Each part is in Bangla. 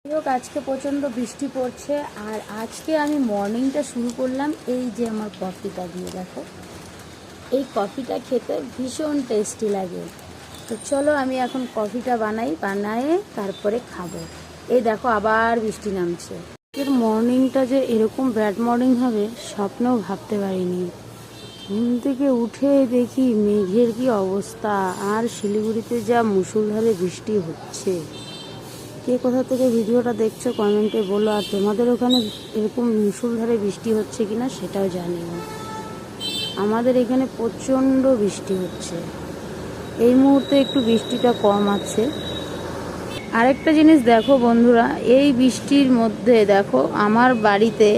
হোক, আজকে প্রচণ্ড বৃষ্টি পড়ছে আর আজকে আমি মর্নিংটা শুরু করলাম এই যে আমার কফিটা দিয়ে। দেখো, এই কফিটা খেতে ভীষণ টেস্টি লাগে। তো চলো আমি এখন কফিটা বানায়ে তারপরে খাবো। এই দেখো আবার বৃষ্টি নামছে। এর মর্নিংটা যে এরকম ব্যাড মর্নিং হবে স্বপ্নেও ভাবতে পারিনি। ঘুম থেকে উঠে দেখি মেঘের কি অবস্থা, আর শিলিগুড়িতে যা মুষলধারে বৃষ্টি হচ্ছে। কে কোথা থেকে ভিডিওটা দেখছো কমেন্টে বলো, আর তোমাদের ওখানে এরকম মুষলধারে বৃষ্টি হচ্ছে কিনা সেটাও জানিও। আমাদের এখানে প্রচণ্ড বৃষ্টি হচ্ছে। এই মুহূর্তে একটু বৃষ্টিটা কম আছে। আরেকটা জিনিস দেখো বন্ধুরা, এই বৃষ্টির মধ্যে দেখো আমার বাড়িতে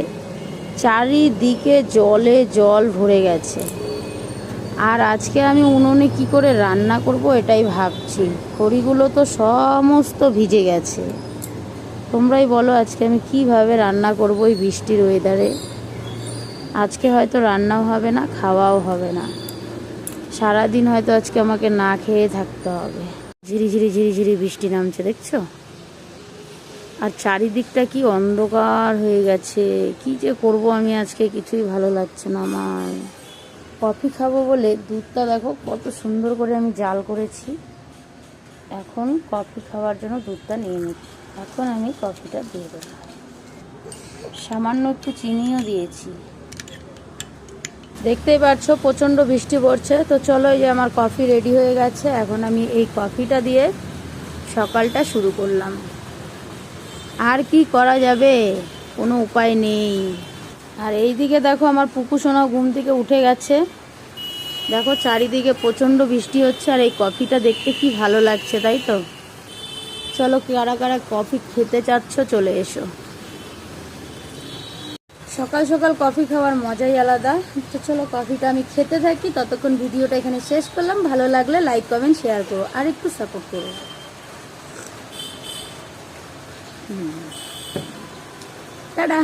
চারিদিকে জলে জল ভরে গেছে। আর আজকে আমি উনুনে কি করে রান্না করব এটাই ভাবছি। খড়িগুলো তো সমস্ত ভিজে গেছে। তোমরাই বলো আজকে আমি কিভাবে রান্না করব এই বৃষ্টির ওয়েদারে। আজকে হয়তো রান্নাও হবে না, খাওয়াও হবে না। সারাদিন হয়তো আজকে আমাকে না খেয়ে থাকতে হবে। ঝিরি ঝিরি ঝিরি ঝিরি বৃষ্টি নামছে, দেখছো? আর চারিদিকটা কি অন্ধকার হয়ে গেছে। কি যে করব আমি আজকে, কিছুই ভালো লাগছে না আমার। কফি খাবো বলে দুধটা দেখো কত সুন্দর করে আমি জাল করেছি। এখন কফি খাওয়ার জন্য দুধটা নিয়ে নিচ্ছি। এখন আমি কফিটা দিয়ে দেবো। সামান্য একটু চিনিও দিয়েছি। দেখতেই পাচ্ছ প্রচণ্ড বৃষ্টি পড়ছে। তো চলো, এই যে আমার কফি রেডি হয়ে গেছে। এখন আমি এই কফিটা দিয়ে সকালটা শুরু করলাম। আর কি করা যাবে, কোনো উপায় নেই। আর এই দিকে দেখো আমার পুকু সোনা ঘুম থেকে উঠে গেছে। দেখো চারিদিকে প্রচণ্ড বৃষ্টি হচ্ছে আর এই কফিটা দেখতে কি ভালো লাগছে, তাই তো? চলো, কারা কারা কফি খেতে চাচ্ছ চলে এসো। সকাল সকাল কফি খাওয়ার মজাই আলাদা। তো চলো কফিটা আমি খেতে থাকি, ততক্ষণ ভিডিওটা এখানে শেষ করলাম। ভালো লাগলে লাইক কমেন্ট শেয়ার করো আর একটু সাপোর্ট করো। টাটা।